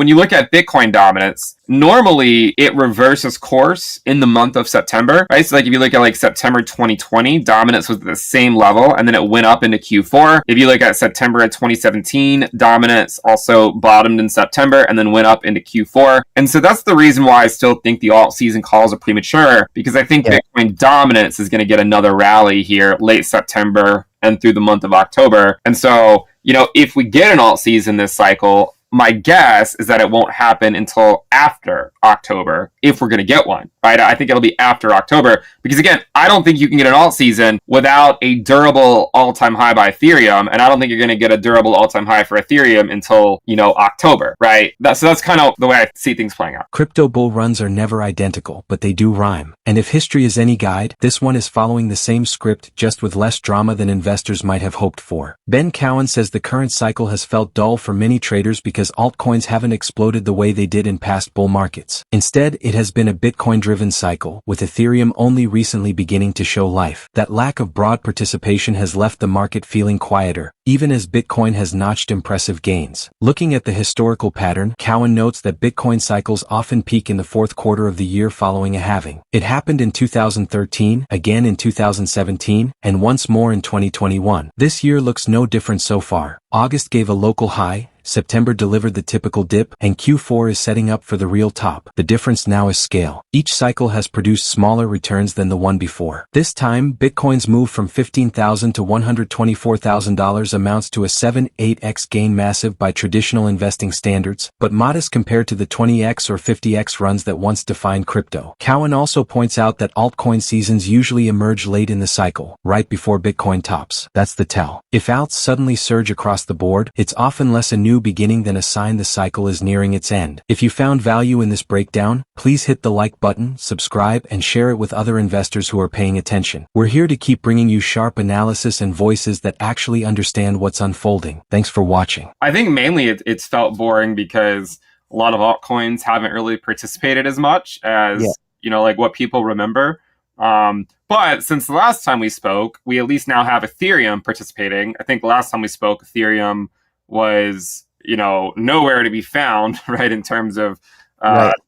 when you look at Bitcoin dominance, normally it reverses course in the month of September, right? So like if you look at like September 2020, dominance was at the same level and then it went up into Q4. If you look at September of 2017, dominance also bottomed in September and then went up into Q4. And so that's the reason why I still think the alt season calls are premature, because I think Bitcoin dominance is going to get another rally here late September and through the month of October. And so, you know, if we get an alt season this cycle, my guess is that it won't happen until after October, if we're going to get one, right? I think it'll be after October, because again, I don't think you can get an alt season without a durable all-time high by Ethereum, and I don't think you're going to get a durable all-time high for Ethereum until, you know, October, right? So that's kind of the way I see things playing out. Crypto bull runs are never identical, but they do rhyme. And if history is any guide, this one is following the same script, just with less drama than investors might have hoped for. Ben Cowen says the current cycle has felt dull for many traders because altcoins haven't exploded the way they did in past bull markets. Instead, it has been a Bitcoin-driven cycle, with Ethereum only recently beginning to show life. That lack of broad participation has left the market feeling quieter, even as Bitcoin has notched impressive gains. Looking at the historical pattern, Cowen notes that Bitcoin cycles often peak in the fourth quarter of the year following a halving. It happened in 2013, again in 2017, and once more in 2021. This year looks no different so far. August gave a local high, September delivered the typical dip, and Q4 is setting up for the real top. The difference now is scale. Each cycle has produced smaller returns than the one before. This time, Bitcoin's move from $15,000 to $124,000 amounts to a 7-8x gain, massive by traditional investing standards, but modest compared to the 20x or 50x runs that once defined crypto. Cowen also points out that altcoin seasons usually emerge late in the cycle, right before Bitcoin tops. That's the tell. If alts suddenly surge across the board, it's often less a new beginning than a sign the cycle is nearing its end. If you found value in this breakdown, please hit the like button, subscribe, and share it with other investors who are paying attention. We're here to keep bringing you sharp analysis and voices that actually understand what's unfolding. Thanks for watching. I think mainly it's felt boring because a lot of altcoins haven't really participated as much as, you know, like what people remember. But since the last time we spoke, we at least now have Ethereum participating. I think last time we spoke, Ethereum was, you know, nowhere to be found, right, in terms of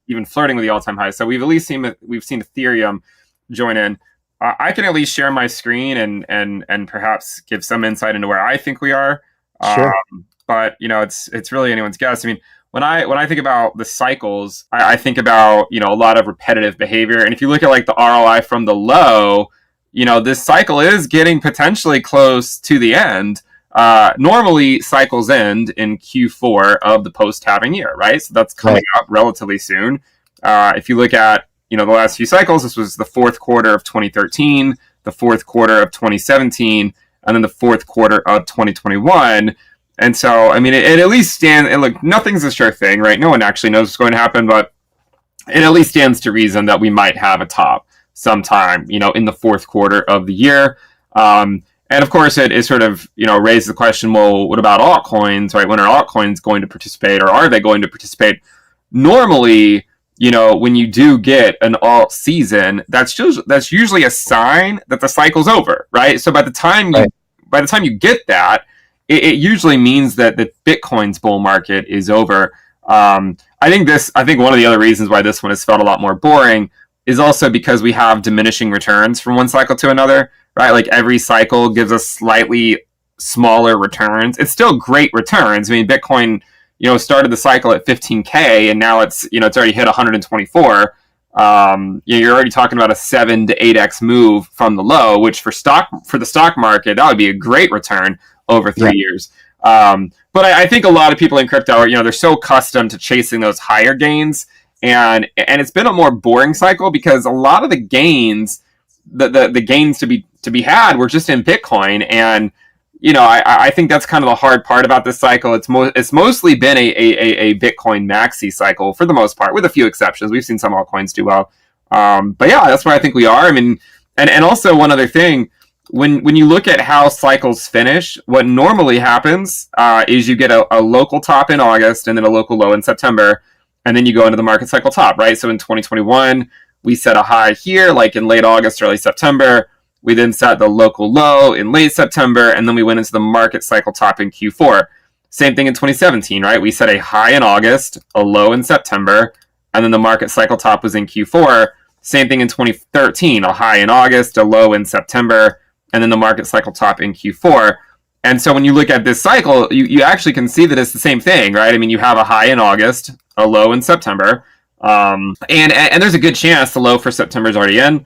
even flirting with the all-time high. So we've at least seen Ethereum join in. I can at least share my screen and perhaps give some insight into where I think we are. Sure. But you know, it's really anyone's guess. I mean, when I think about the cycles, I think about, you know, a lot of repetitive behavior. And if you look at like the ROI from the low, you know, this cycle is getting potentially close to the end. Normally cycles end in Q4 of the post-halving year, right? So that's coming up relatively soon. If you look at, you know, the last few cycles, this was the fourth quarter of 2013, the fourth quarter of 2017, and then the fourth quarter of 2021. And so, I mean, it at least stands, and look, nothing's a sure thing, right? No one actually knows what's going to happen, but it at least stands to reason that we might have a top sometime, you know, in the fourth quarter of the year. And of course, it sort of, you know, raises the question, well, what about altcoins, right? When are altcoins going to participate, or are they going to participate? Normally, you know, when you do get an alt season, that's usually a sign that the cycle's over, right? So by the time you get that, it usually means that the Bitcoin's bull market is over. I think one of the other reasons why this one has felt a lot more boring is also because we have diminishing returns from one cycle to another, right? Like every cycle gives us slightly smaller returns. It's still great returns. I mean, Bitcoin, you know, started the cycle at 15K and now it's already hit 124. You're already talking about a 7 to 8x move from the low, which for the stock market, that would be a great return over 3 years. But I think a lot of people in crypto are, you know, they're so accustomed to chasing those higher gains. And it's been a more boring cycle because a lot of the gains, the gains to be had were just in Bitcoin. And, you know, I think that's kind of the hard part about this cycle. It's mostly been a Bitcoin maxi cycle for the most part, with a few exceptions. We've seen some altcoins do well. But yeah, that's where I think we are. I mean, and also one other thing, when you look at how cycles finish, what normally happens is you get a local top in August and then a local low in September. And then you go into the market cycle top, right? So in 2021, we set a high here, like in late August, early September. We then set the local low in late September, and then we went into the market cycle top in Q4. Same thing in 2017, right? We set a high in August, a low in September, and then the market cycle top was in Q4. Same thing in 2013, a high in August, a low in September, and then the market cycle top in Q4. And so when you look at this cycle, you actually can see that it's the same thing, right? I mean, you have a high in August, a low in September, and there's a good chance the low for September is already in.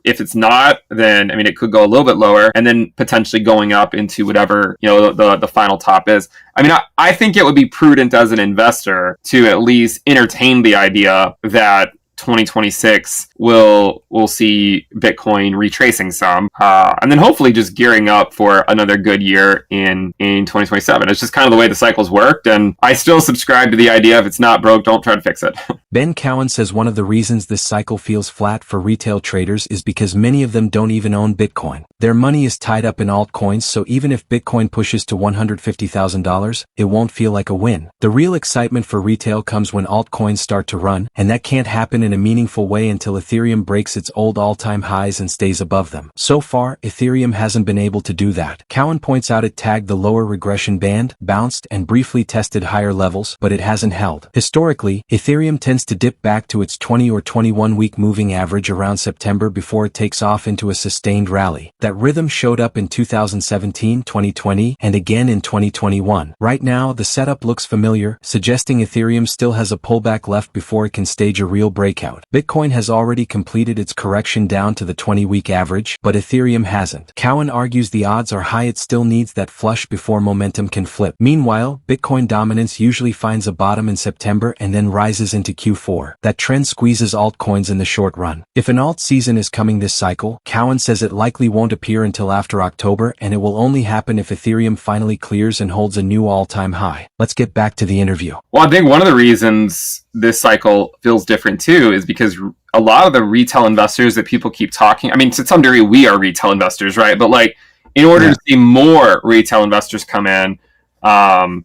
If it's not, then I mean it could go a little bit lower, and then potentially going up into whatever the final top is. I mean, I think it would be prudent as an investor to at least entertain the idea that 2026 we'll see Bitcoin retracing some, and then hopefully just gearing up for another good year in 2027. It's just kind of the way the cycles worked, and I still subscribe to the idea if it's not broke, don't try to fix it. Ben Cowen says one of the reasons this cycle feels flat for retail traders is because many of them don't even own Bitcoin. Their money is tied up in altcoins, so even if Bitcoin pushes to $150,000, it won't feel like a win. The real excitement for retail comes when altcoins start to run, and that can't happen in a meaningful way until Ethereum breaks its old all-time highs and stays above them. So far, Ethereum hasn't been able to do that. Cowen points out it tagged the lower regression band, bounced, and briefly tested higher levels, but it hasn't held. Historically, Ethereum tends to dip back to its 20 or 21-week moving average around September before it takes off into a sustained rally. That rhythm showed up in 2017, 2020, and again in 2021. Right now, the setup looks familiar, suggesting Ethereum still has a pullback left before it can stage a real breakout. Bitcoin has already completed its correction down to the 20-week average, but Ethereum hasn't. Cowen argues the odds are high it still needs that flush before momentum can flip. Meanwhile, Bitcoin dominance usually finds a bottom in September and then rises into Q4. That trend squeezes altcoins in the short run. If an alt season is coming this cycle, Cowen says it likely won't appear until after October, and it will only happen if Ethereum finally clears and holds a new all-time high. Let's get back to the interview. Well, I think one of the reasons this cycle feels different too is because a lot of the retail investors that people keep talking, I mean, to some degree we are retail investors, right? But like, in order to see more retail investors come in, like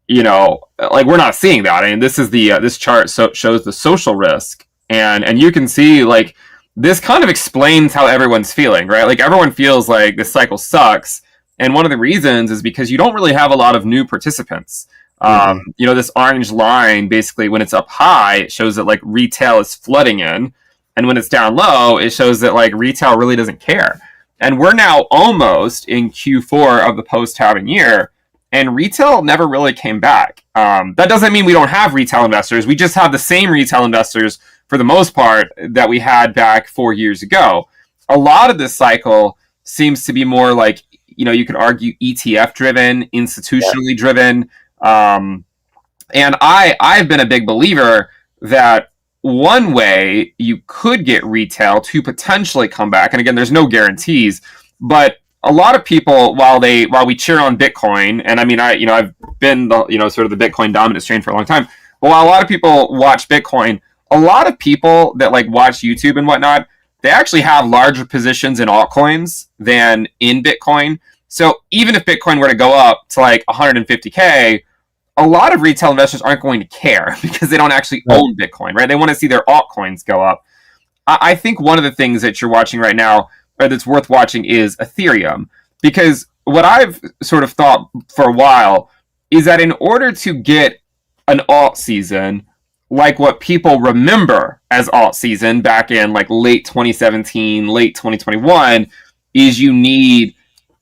we're not seeing that. I mean, this is this chart shows the social risk, and you can see like this kind of explains how everyone's feeling, right? Like everyone feels like this cycle sucks, and one of the reasons is because you don't really have a lot of new participants. This orange line, basically when it's up high, it shows that like retail is flooding in, and when it's down low, it shows that like retail really doesn't care. And we're now almost in Q4 of the post-halving year, and retail never really came back. That doesn't mean we don't have retail investors. We just have the same retail investors for the most part that we had back 4 years ago. A lot of this cycle seems to be more like, you could argue ETF driven, institutionally driven. And I've been a big believer that one way you could get retail to potentially come back, and again, there's no guarantees, but a lot of people, while we cheer on Bitcoin, and I mean, I've been sort of the Bitcoin dominant strain for a long time, but while a lot of people watch Bitcoin, a lot of people that like watch YouTube and whatnot, they actually have larger positions in altcoins than in Bitcoin. So even if Bitcoin were to go up to like 150K, a lot of retail investors aren't going to care because they don't actually own Bitcoin, right? They want to see their altcoins go up. I think one of the things that you're watching right now, or that's worth watching, is Ethereum. Because what I've sort of thought for a while is that in order to get an alt season, like what people remember as Altseason back in like late 2017, late 2021, is you need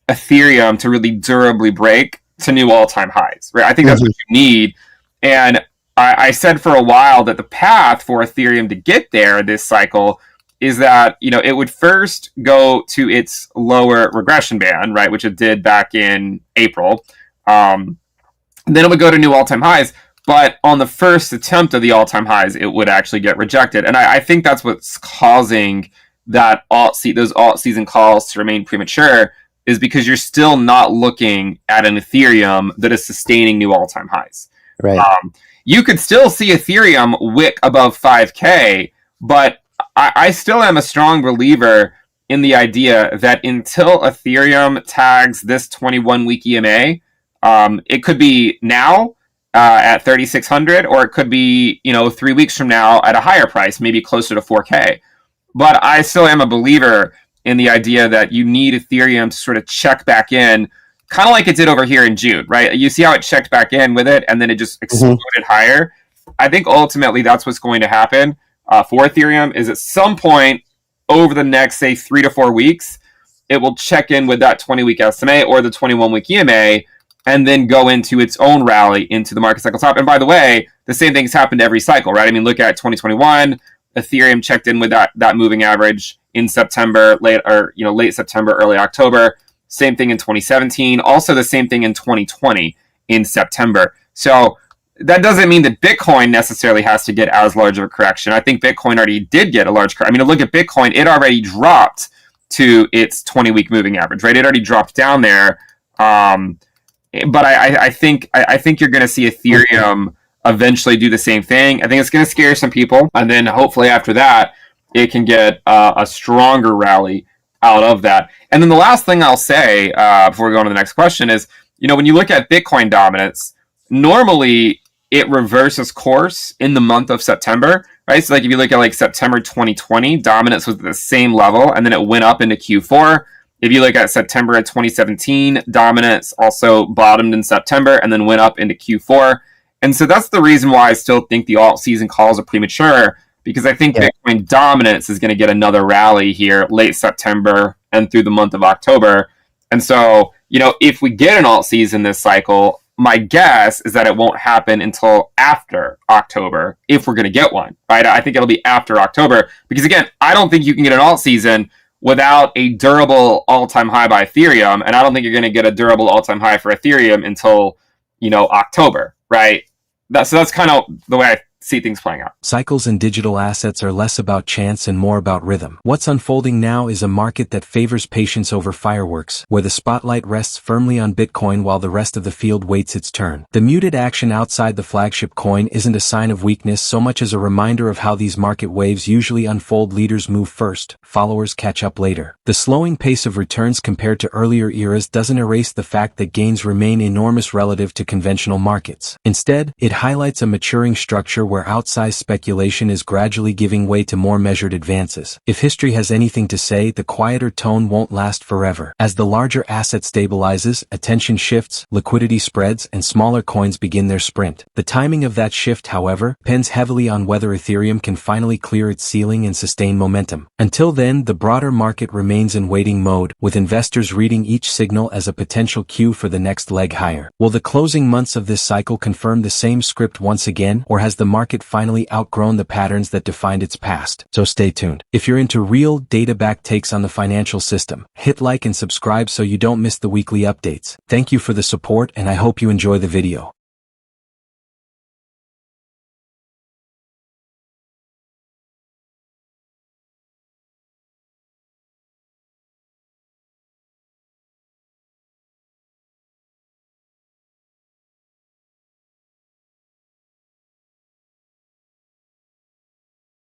Ethereum to really durably break to new all-time highs, right? I think that's what you need. And I said for a while that the path for Ethereum to get there this cycle is that, it would first go to its lower regression band, right, which it did back in April. Then it would go to new all-time highs. But on the first attempt of the all-time highs, it would actually get rejected. And I think that's what's causing that those alt-season calls to remain premature, is because you're still not looking at an Ethereum that is sustaining new all-time highs. Right. You could still see Ethereum wick above 5K, but I still am a strong believer in the idea that until Ethereum tags this 21-week EMA, it could be now, at 3,600, or it could be 3 weeks from now at a higher price, maybe closer to 4K. But I still am a believer in the idea that you need Ethereum to sort of check back in, kind of like it did over here in June, right? You see how it checked back in with it, and then it just exploded higher. I think ultimately that's what's going to happen for Ethereum is at some point over the next, say, 3 to 4 weeks, it will check in with that 20-week SMA or the 21-week EMA, and then go into its own rally into the market cycle top. And by the way, the same thing's happened every cycle, right? I mean, look at 2021. Ethereum checked in with that moving average in September, late September, early October. Same thing in 2017. Also the same thing in 2020 in September. So that doesn't mean that Bitcoin necessarily has to get as large of a correction. I think Bitcoin already did get a large correction. I mean, look at Bitcoin. It already dropped to its 20-week moving average, right? It already dropped down there. But I think you're going to see Ethereum eventually do the same thing. I think it's going to scare some people, and then hopefully after that, it can get a stronger rally out of that. And then the last thing I'll say before we go on to the next question is, when you look at Bitcoin dominance, normally it reverses course in the month of September, right? So like if you look at like September 2020, dominance was at the same level, and then it went up into Q4. If you look at September of 2017, dominance also bottomed in September and then went up into Q4. And so that's the reason why I still think the alt season calls are premature, because I think Bitcoin dominance is going to get another rally here late September and through the month of October. And so, if we get an alt season this cycle, my guess is that it won't happen until after October, if we're going to get one, right? I think it'll be after October, because again, I don't think you can get an alt season without a durable all-time high by Ethereum, and I don't think you're going to get a durable all-time high for Ethereum until, October, right? So that's kind of the way I see things playing out. Cycles in digital assets are less about chance and more about rhythm. What's unfolding now is a market that favors patience over fireworks, where the spotlight rests firmly on Bitcoin while the rest of the field waits its turn. The muted action outside the flagship coin isn't a sign of weakness so much as a reminder of how these market waves usually unfold. Leaders move first, followers catch up later. The slowing pace of returns compared to earlier eras doesn't erase the fact that gains remain enormous relative to conventional markets. Instead, it highlights a maturing structure where outsized speculation is gradually giving way to more measured advances. If history has anything to say, the quieter tone won't last forever. As the larger asset stabilizes, attention shifts, liquidity spreads, and smaller coins begin their sprint. The timing of that shift, however, depends heavily on whether Ethereum can finally clear its ceiling and sustain momentum. Until then, the broader market remains in waiting mode, with investors reading each signal as a potential cue for the next leg higher. Will the closing months of this cycle confirm the same script once again, or has the market finally outgrown the patterns that defined its past? So stay tuned. If you're into real, data-backed takes on the financial system, hit like and subscribe so you don't miss the weekly updates. Thank you for the support, and I hope you enjoy the video.